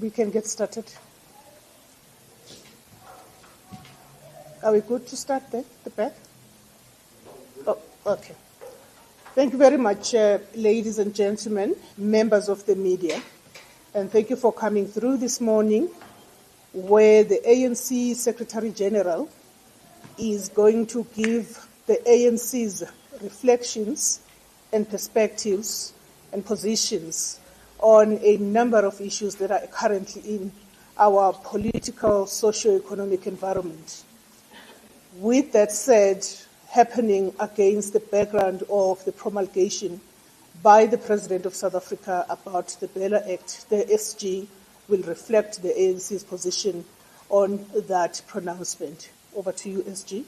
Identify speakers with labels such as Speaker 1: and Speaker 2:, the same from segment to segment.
Speaker 1: We can get started. Are we good to start there, the back? Oh, okay. Thank you very much, ladies and gentlemen, members of the media, and thank you for coming through this morning, where the ANC Secretary General is going to give the ANC's reflections and perspectives and positions on a number of issues that are currently in our political, socio-economic environment. With that said, happening against the background of the promulgation by the President of South Africa about the BELA Act, the SG will reflect the ANC's position on that pronouncement. Over to you, SG.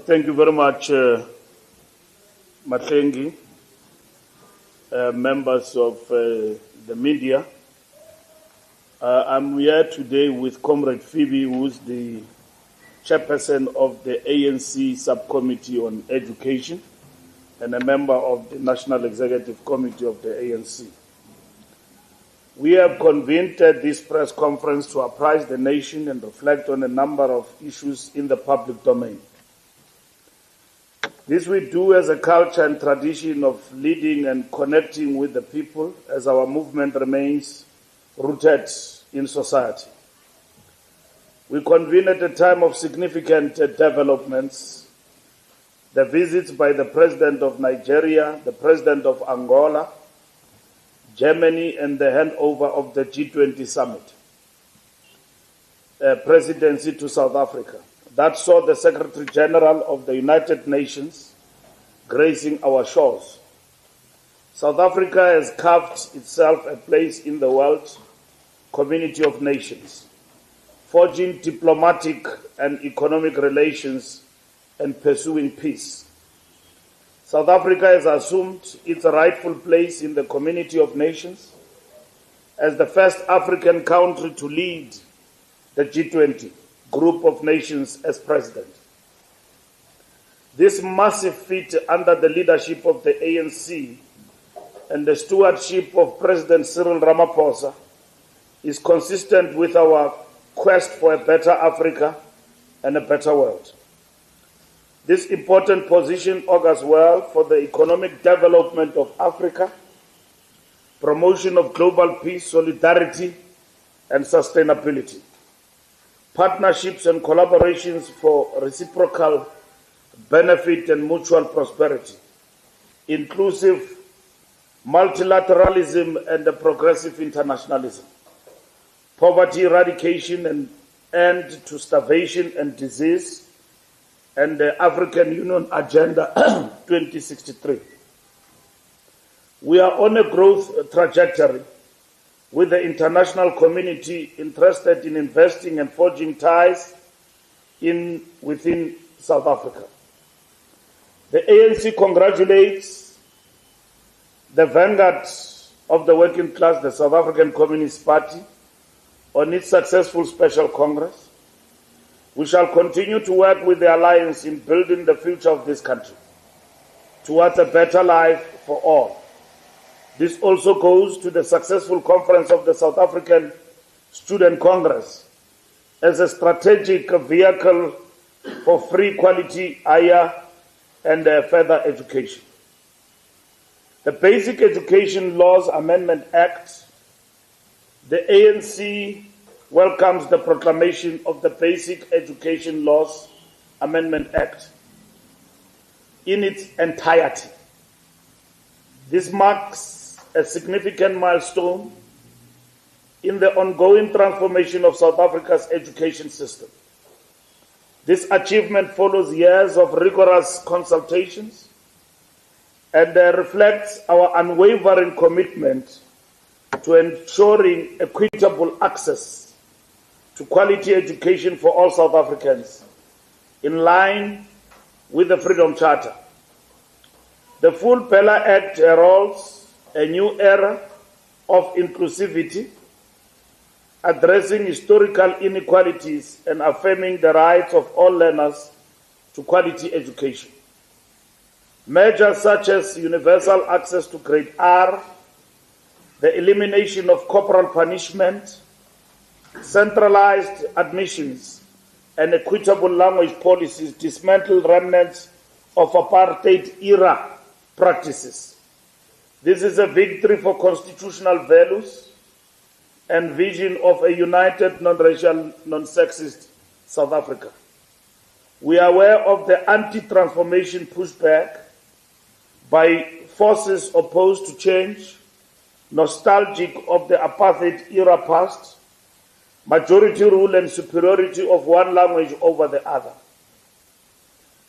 Speaker 2: Thank you very much, Matlengi, members of the media. I'm here today with Comrade Phoebe, who's the chairperson of the ANC Subcommittee on Education and a member of the National Executive Committee of the ANC. We have convened this press conference to apprise the nation and reflect on a number of issues in the public domain. This we do as a culture and tradition of leading and connecting with the people as our movement remains rooted in society. We convene at a time of significant developments, the visits by the President of Nigeria, the President of Angola, Germany, and the handover of the G20 summit presidency to South Africa. That saw the Secretary General of the United Nations gracing our shores. South Africa has carved itself a place in the world community of nations, forging diplomatic and economic relations and pursuing peace. South Africa has assumed its rightful place in the community of nations as the first African country to lead the G20 group of nations as president. This massive feat under the leadership of the ANC and the stewardship of President Cyril Ramaphosa is consistent with our quest for a better Africa and a better world. This important position augurs well for the economic development of Africa, promotion of global peace, solidarity, and sustainability, partnerships and collaborations for reciprocal benefit and mutual prosperity, inclusive multilateralism and progressive internationalism, poverty eradication and end to starvation and disease, and the African Union Agenda 2063. We are on a growth trajectory with the international community interested in investing and forging ties within South Africa. The ANC congratulates the vanguard of the working class, the South African Communist Party, on its successful Special Congress. We shall continue to work with the Alliance in building the future of this country towards a better life for all. This also goes to the successful conference of the South African Student Congress as a strategic vehicle for free, quality, higher, and further education. The Basic Education Laws Amendment Act, the ANC welcomes the proclamation of the Basic Education Laws Amendment Act in its entirety. This marks a significant milestone in the ongoing transformation of South Africa's education system. This achievement follows years of rigorous consultations and reflects our unwavering commitment to ensuring equitable access to quality education for all South Africans, in line with the Freedom Charter. The full BELA Act heralds a new era of inclusivity, addressing historical inequalities and affirming the rights of all learners to quality education. Measures such as universal access to grade R, the elimination of corporal punishment, centralized admissions, and equitable language policies dismantle remnants of apartheid-era practices. This is a victory for constitutional values and vision of a united, non-racial, non-sexist South Africa. We are aware of the anti-transformation pushback by forces opposed to change, nostalgic of the apartheid-era past, majority rule and superiority of one language over the other.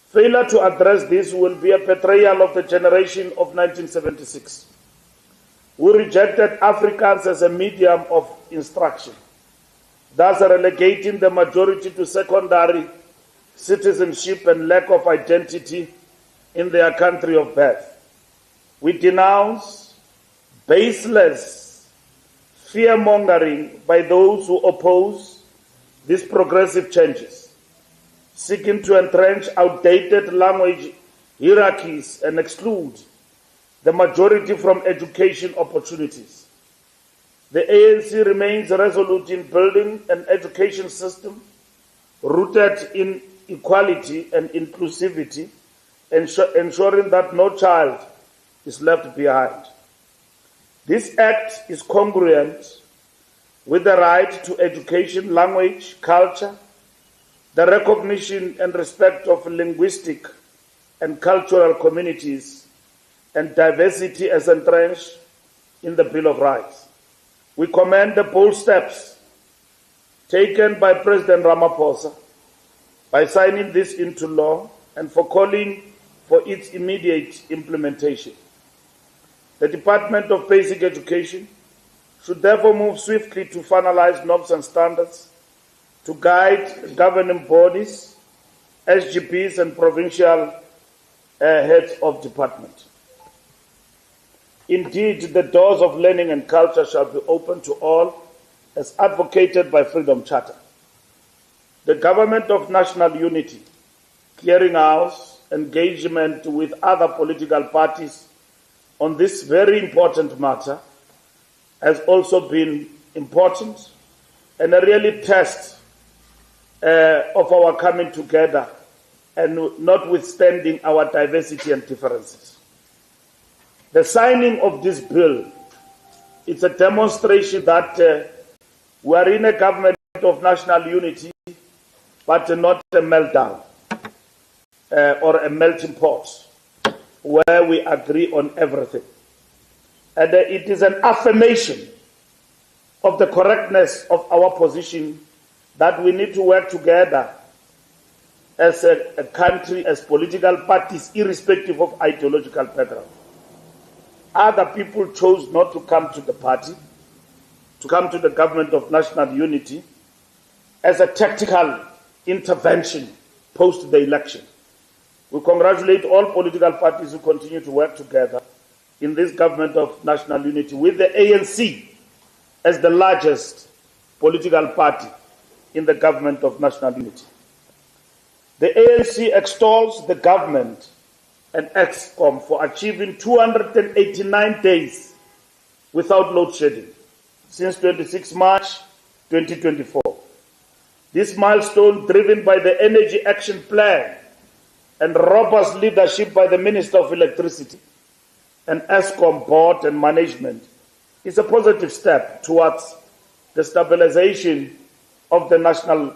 Speaker 2: Failure to address this will be a betrayal of the generation of 1976, who rejected Afrikaans as a medium of instruction, thus relegating the majority to secondary citizenship and lack of identity in their country of birth. We denounce baseless fear-mongering by those who oppose these progressive changes, seeking to entrench outdated language hierarchies and exclude the majority from education opportunities. The ANC remains resolute in building an education system rooted in equality and inclusivity, ensuring that no child is left behind. This act is congruent with the right to education, language, culture, the recognition and respect of linguistic and cultural communities, and diversity as entrenched in the Bill of Rights. We commend the bold steps taken by President Ramaphosa by signing this into law and for calling for its immediate implementation. The Department of Basic Education should therefore move swiftly to finalize norms and standards to guide governing bodies, SGPs, and provincial heads of department. Indeed, the doors of learning and culture shall be open to all as advocated by Freedom Charter. The Government of National Unity, Clearinghouse, engagement with other political parties on this very important matter has also been important and a really test of our coming together and notwithstanding our diversity and differences. The signing of this bill is a demonstration that we are in a government of national unity, but not a meltdown or a melting pot where we agree on everything. And it is an affirmation of the correctness of our position that we need to work together as a country, as political parties, irrespective of ideological background. Other people chose not to come to the party, to come to the government of national unity as a tactical intervention post the election. We congratulate all political parties who continue to work together in this government of national unity with the ANC as the largest political party in the government of national unity. The ANC extols the government and EXCOM for achieving 289 days without load shedding since 26 March 2024. This milestone, driven by the Energy Action Plan and robust leadership by the Minister of Electricity and ESCOM board and management, is a positive step towards the stabilization of the national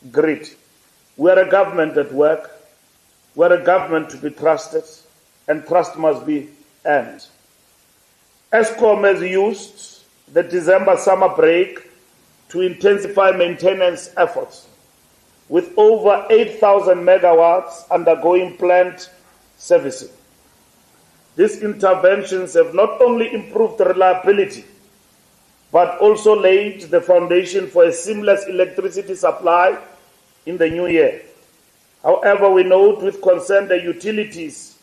Speaker 2: grid. We are a government at work. We are a government to be trusted, and trust must be earned. ESCOM has used the December summer break to intensify maintenance efforts, with over 8,000 megawatts undergoing plant servicing. These interventions have not only improved reliability, but also laid the foundation for a seamless electricity supply in the new year. However, we note with concern the utilities'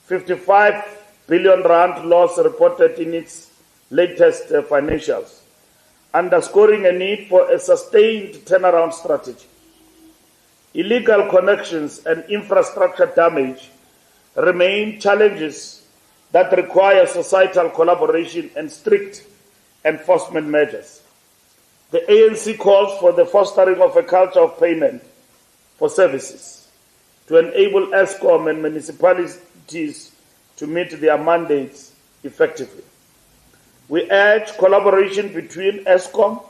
Speaker 2: 55 billion rand loss reported in its latest financials, underscoring a need for a sustained turnaround strategy. Illegal connections and infrastructure damage remain challenges that require societal collaboration and strict enforcement measures. The ANC calls for the fostering of a culture of payment for services to enable Eskom and municipalities to meet their mandates effectively. We urge collaboration between Eskom,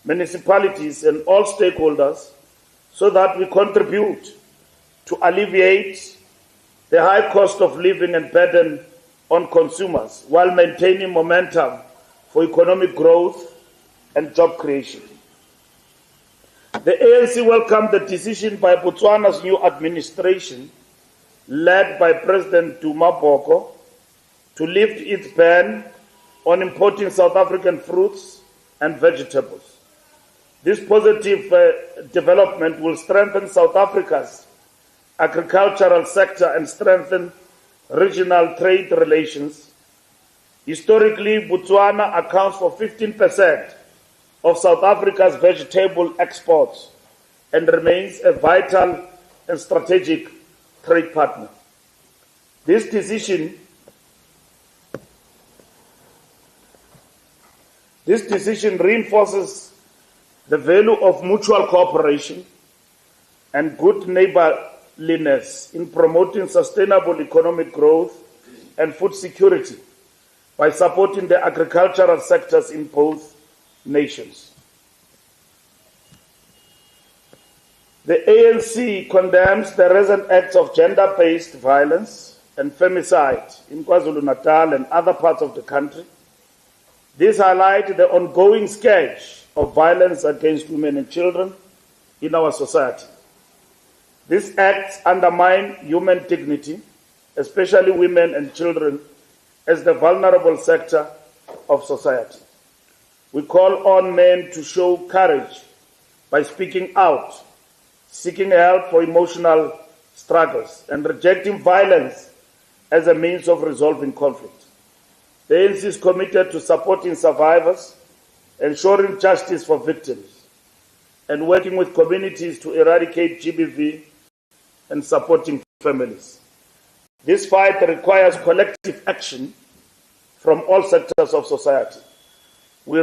Speaker 2: municipalities, and all stakeholders so that we contribute to alleviate the high cost of living and burden on consumers while maintaining momentum for economic growth and job creation. The ANC welcomed the decision by Botswana's new administration, led by President Duma Boko, to lift its ban on importing South African fruits and vegetables. This positive development will strengthen South Africa's agricultural sector and strengthen regional trade relations. Historically, Botswana accounts for 15% of South Africa's vegetable exports and remains a vital and strategic trade partner. This decision reinforces the value of mutual cooperation and good neighborliness in promoting sustainable economic growth and food security by supporting the agricultural sectors in both nations. The ANC condemns the recent acts of gender-based violence and femicide in KwaZulu-Natal and other parts of the country. These highlight the ongoing scourge of violence against women and children in our society. These acts undermine human dignity, especially women and children, as the vulnerable sector of society. We call on men to show courage by speaking out, seeking help for emotional struggles, and rejecting violence as a means of resolving conflict. The ANC is committed to supporting survivors, ensuring justice for victims, and working with communities to eradicate GBV and supporting families. This fight requires collective action from all sectors of society. We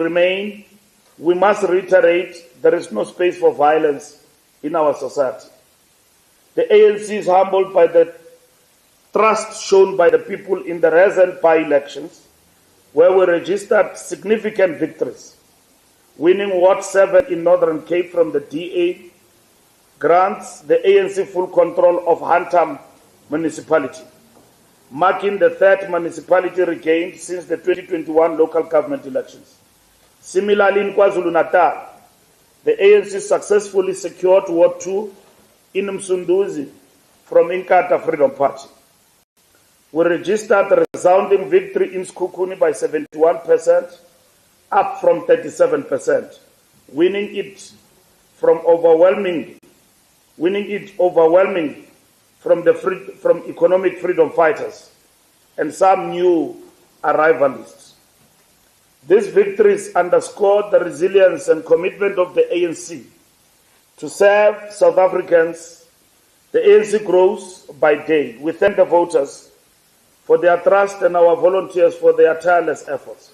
Speaker 2: must reiterate, there is no space for violence in our society. The ANC is humbled by the trust shown by the people in the recent by-elections, where we registered significant victories. Winning Ward 7 in Northern Cape from the DA grants the ANC full control of Hantam municipality, marking the third municipality regained since the 2021 local government elections. Similarly, in KwaZulu-Natal, the ANC successfully secured Ward 2 in Msunduzi from Inkatha Freedom Party. We registered a resounding victory in Skukuni by 71%, up from 37%, winning it overwhelmingly from economic freedom fighters and some new arrivalists. These victories underscore the resilience and commitment of the ANC to serve South Africans. The ANC grows by day. We thank the voters for their trust and our volunteers for their tireless efforts.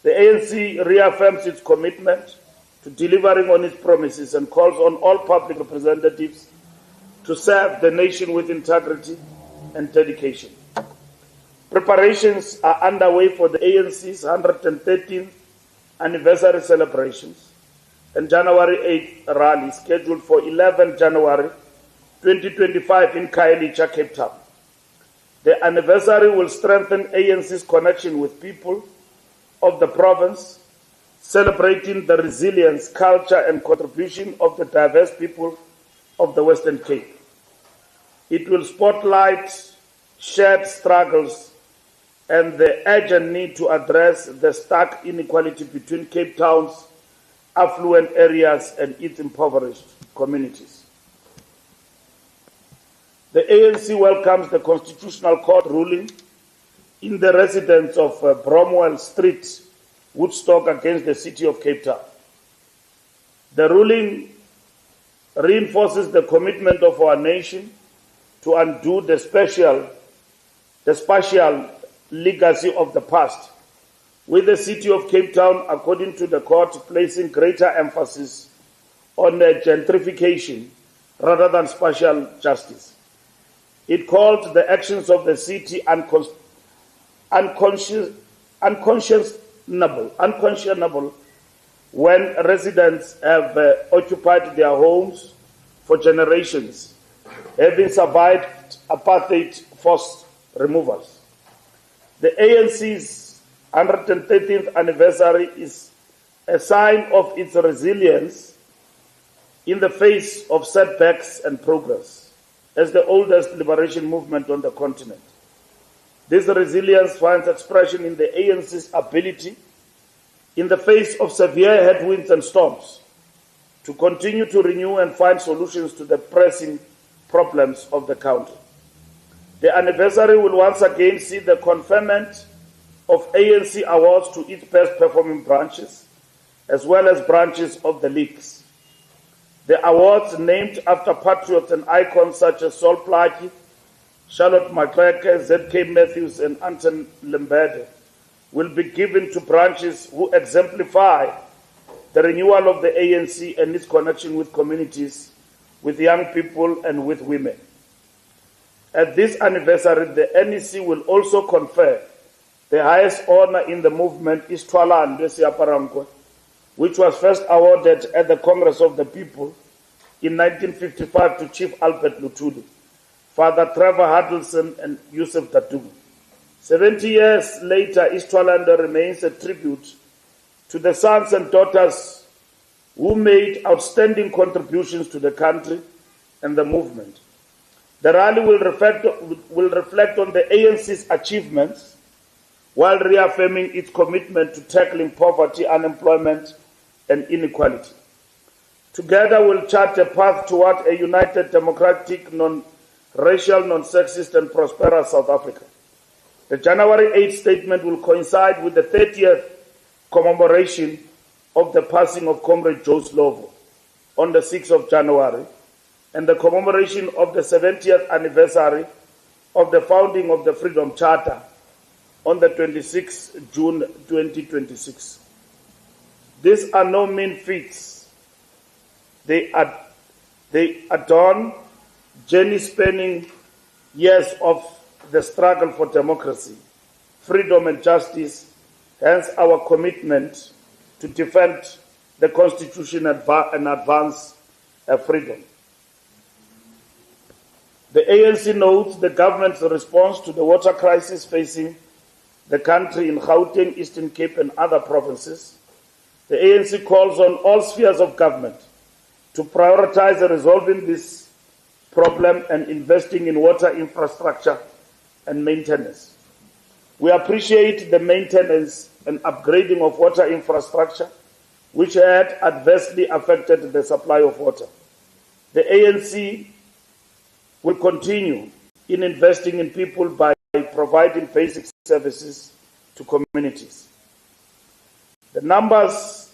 Speaker 2: The ANC reaffirms its commitment to delivering on its promises and calls on all public representatives to serve the nation with integrity and dedication. Preparations are underway for the ANC's 113th anniversary celebrations and January 8th rally scheduled for 11 January 2025 in Khayelitsha, Cape Town. The anniversary will strengthen ANC's connection with people of the province, celebrating the resilience, culture, and contribution of the diverse people of the Western Cape. It will spotlight shared struggles and the urgent need to address the stark inequality between Cape Town's affluent areas and its impoverished communities. The ANC welcomes the Constitutional Court ruling in the residence of Bromwell Street, Woodstock, against the city of Cape Town. The ruling reinforces the commitment of our nation to undo the spatial legacy of the past, with the city of Cape Town, according to the court, placing greater emphasis on gentrification rather than spatial justice. It called the actions of the city unconscionable when residents have occupied their homes for generations, having survived apartheid forced removals. The ANC's 113th anniversary is a sign of its resilience in the face of setbacks and progress, as the oldest liberation movement on the continent. This resilience finds expression in the ANC's ability, in the face of severe headwinds and storms, to continue to renew and find solutions to the pressing problems of the country. The anniversary will once again see the conferment of ANC awards to its best performing branches, as well as branches of the leagues. The awards, named after patriots and icons such as Sol Plaatje, Charlotte Maxeke, Z.K. Matthews, and Anton Lembede, will be given to branches who exemplify the renewal of the ANC and its connection with communities, with young people, and with women. At this anniversary, the NEC will also confer the highest honor in the movement, Istwalandwe Siaparankwe, which was first awarded at the Congress of the People in 1955 to Chief Albert Luthuli, Father Trevor Huddleston, and Yusuf Dadoo. 70 years later, Istwalandwe remains a tribute to the sons and daughters who made outstanding contributions to the country and the movement. The rally will reflect on the ANC's achievements while reaffirming its commitment to tackling poverty, unemployment, and inequality. Together, we'll chart a path toward a united, democratic, non-racial, non-sexist, and prosperous South Africa. The January 8th statement will coincide with the 30th commemoration of the passing of Comrade Joe Slovo on the 6th of January, and the commemoration of the 70th anniversary of the founding of the Freedom Charter on the 26th June 2026. These are no mean feats. They adorn journey-spanning years of the struggle for democracy, freedom, and justice, hence our commitment to defend the Constitution and advance freedom. The ANC notes the government's response to the water crisis facing the country in Gauteng, Eastern Cape, and other provinces. The ANC calls on all spheres of government to prioritize resolving this problem and investing in water infrastructure and maintenance. We appreciate the maintenance and upgrading of water infrastructure, which had adversely affected the supply of water. The ANC will continue in investing in people by providing basic services to communities. The numbers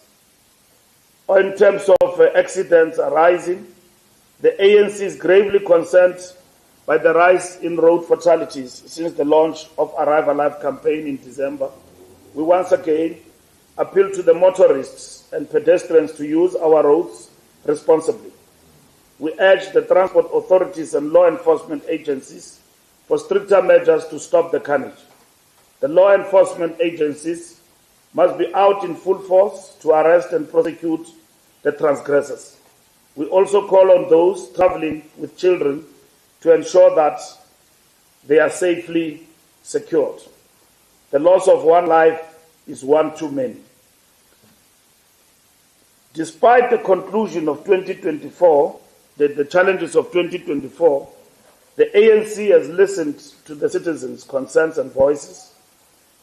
Speaker 2: in terms of accidents are rising. The ANC is gravely concerned by the rise in road fatalities since the launch of Arrive Alive campaign in December. We once again appeal to the motorists and pedestrians to use our roads responsibly. We urge the transport authorities and law enforcement agencies for stricter measures to stop the carnage. The law enforcement agencies must be out in full force to arrest and prosecute the transgressors. We also call on those traveling with children to ensure that they are safely secured. The loss of one life is one too many. Despite the conclusion of 2024, the challenges of 2024, the ANC has listened to the citizens' concerns and voices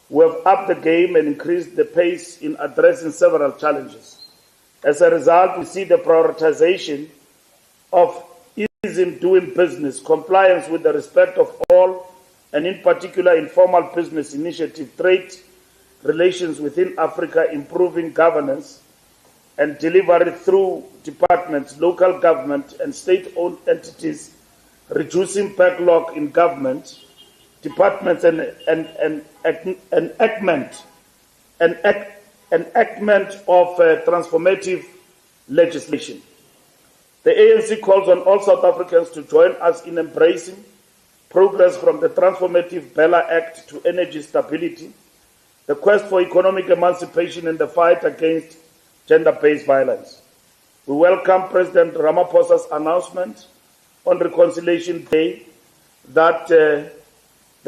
Speaker 2: We have upped the game and increased the pace in addressing several challenges. As a result, we see the prioritization of ease in doing business, compliance with the respect of all, and in particular informal business initiative, trade relations within Africa, improving governance and delivery through departments, local government and state-owned entities, reducing backlog in government, departments and enactment of transformative legislation. The ANC calls on all South Africans to join us in embracing progress from the transformative BELA Act to energy stability, the quest for economic emancipation and the fight against gender-based violence. We welcome President Ramaphosa's announcement on Reconciliation Day that the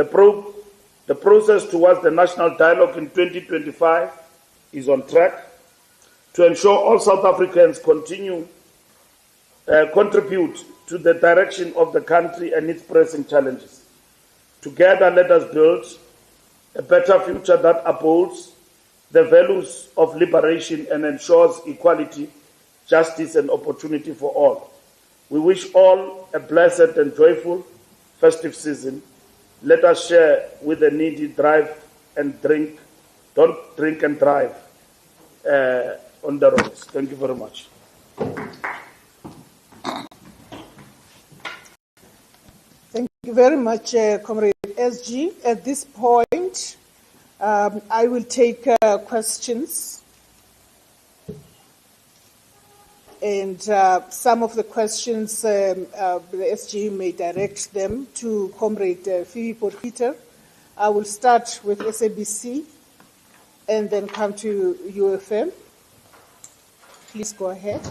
Speaker 2: process towards the national dialogue in 2025 is on track to ensure all South Africans contribute to the direction of the country and its pressing challenges. Together, let us build a better future that upholds the values of liberation and ensures equality, justice, and opportunity for all. We wish all a blessed and joyful festive season. Let us share with the needy, drive and drink. Don't drink and drive on the roads. Thank you very much.
Speaker 1: Thank you very much, Comrade SG. At this point, I will take questions. And some of the questions, the SG may direct them to Comrade Fikile Peter. I will start with SABC and then come to UFM. Please go ahead.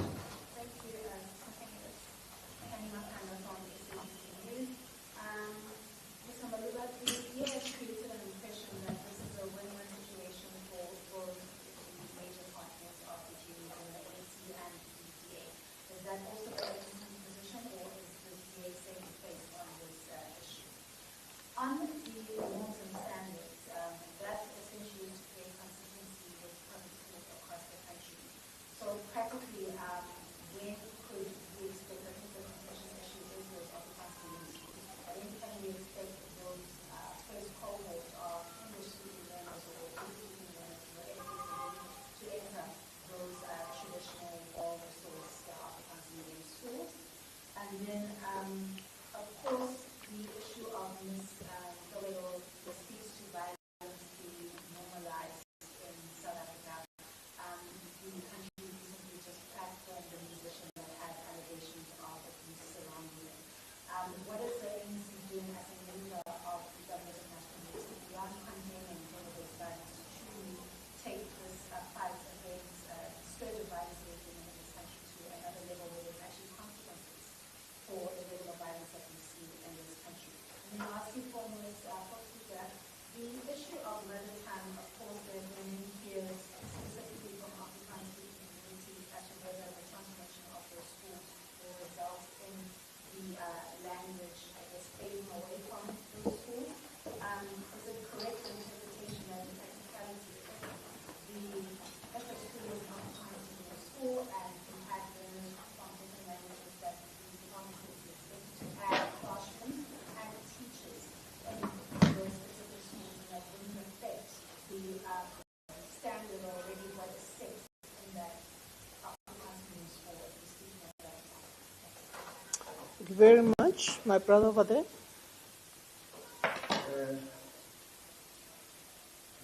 Speaker 1: Thank you very much. My brother over there.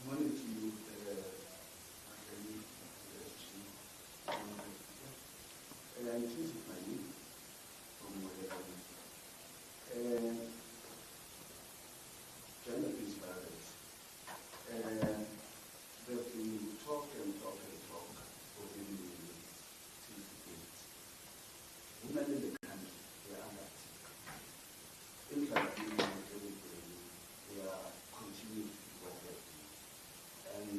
Speaker 3: Morning to you, and I'm pleased with my name from wherever gender-based violence. There's been talk and talk and talk for many years till today. Women in the country, they are under attack. Things like they are continuing to be what they're doing. And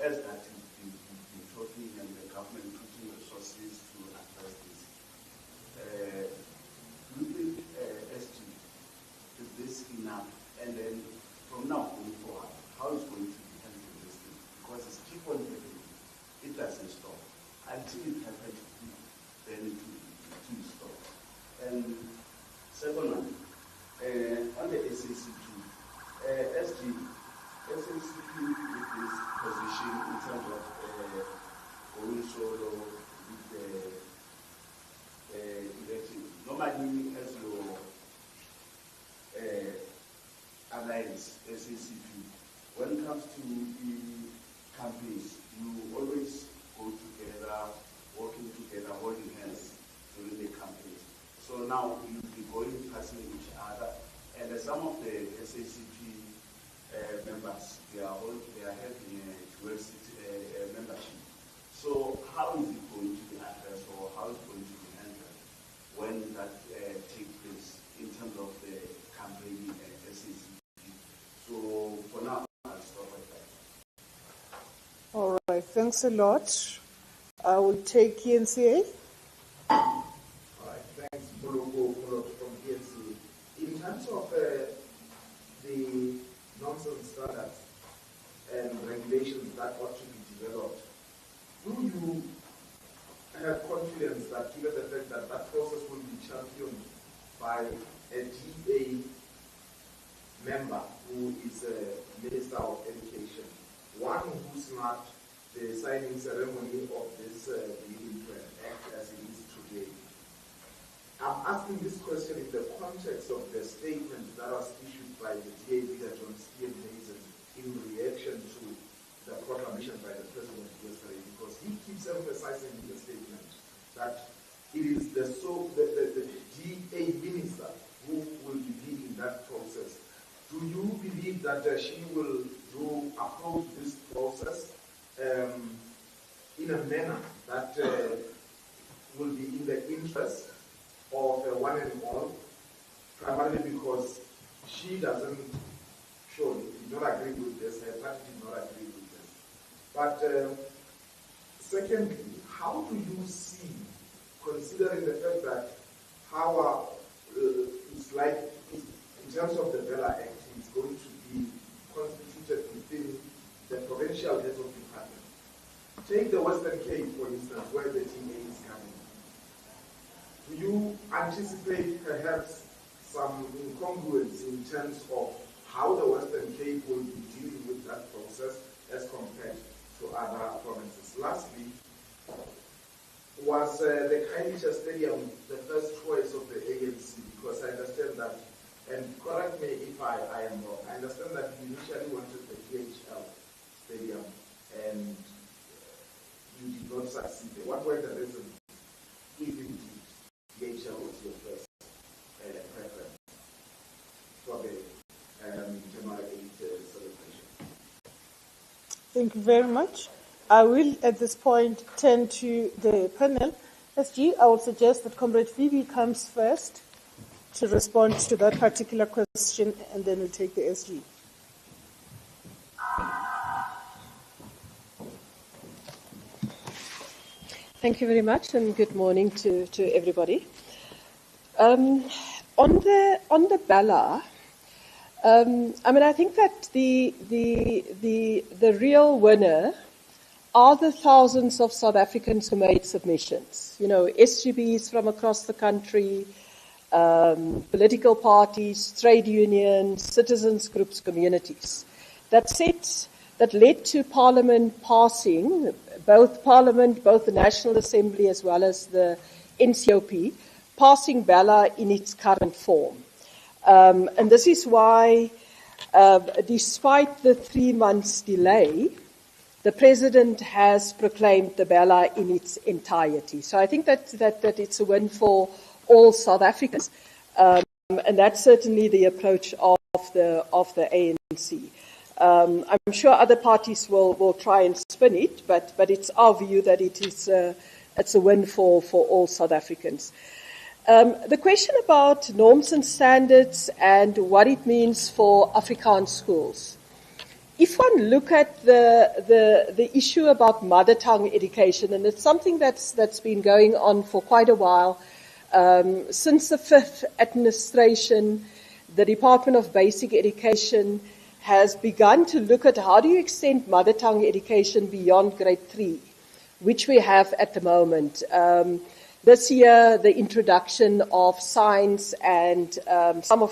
Speaker 3: as that we've been talking and the government putting resources to address this, do you think, SG, is this enough? And then from now going forward, until it happens, then it will stop. And second one, on the SACP, SACP with this position in terms of going solo with the election, normally as your alliance, SACP, when it comes to the campaigns, you always go together, working together, holding hands during the campaigns. So now you'll be going passing each other, and some of the SACP members, they are having a dual membership. So how is it going to be addressed, or how is it going to be handled when that takes place in terms of the campaigning SACP? So for now, I'll stop at that.
Speaker 1: All right, thanks a lot. I will take ENCA.
Speaker 4: All right, thanks, Mbuluko from ENCA. In terms of the norms and standards and regulations that ought to be developed, do you have confidence that, given the fact that that process will be championed by a DA member who is a Minister of Education, one who's not the signing ceremony of this bill to an act as it is today? I'm asking this question in the context of the statement that was issued by the DA leader, John Steven Mason, in reaction to the proclamation by the President yesterday, because he keeps emphasizing in the statement that it is the DA minister who will be leading that process. Do you believe that she will approach this process in a manner that will be in the interest of one and all, primarily because she doesn't surely did not agree with this, her party did not agree with this. But secondly, how do you see, considering the fact that power is like, in terms of the BELA Act, is going to be constituted within the provincial heads of department? Take the Western Cape, for instance, where the DA is coming. Do you anticipate perhaps some incongruence in terms of how the Western Cape will be dealing with that process as compared to other provinces? Lastly, was the Khayelitsha Stadium the first choice of the ANC? Because I understand that, and correct me if I am wrong, I understand that you initially wanted the DHL Stadium and you did not succeed. What were the reasons, if indeed DHL was your first preference for the January 8th celebration?
Speaker 1: Thank you very much. I will, at this point, turn to the panel. SG, I would suggest that Comrade Phoebe comes first to respond to that particular question, and then we'll take the SG.
Speaker 5: Thank you very much, and good morning to everybody. On the BELA, I think that the real winner are the thousands of South Africans who made submissions. You know, SGBs from across the country, political parties, trade unions, citizens groups, communities. That led to Parliament passing, both the National Assembly as well as the NCOP, passing BELA in its current form. And this is why, despite the 3 months delay, the President has proclaimed the BELA in its entirety. So I think that it's a win for all South Africans. And that's certainly the approach of the ANC. I'm sure other parties will try and spin it, but it's our view that it's a win for all South Africans. The question about norms and standards and what it means for Afrikaans schools. If one look at the issue about mother tongue education, and it's something that's been going on for quite a while, since the 5th administration, the Department of Basic Education has begun to look at how do you extend mother tongue education beyond grade 3. which we have at the moment. This year, the introduction of science and some of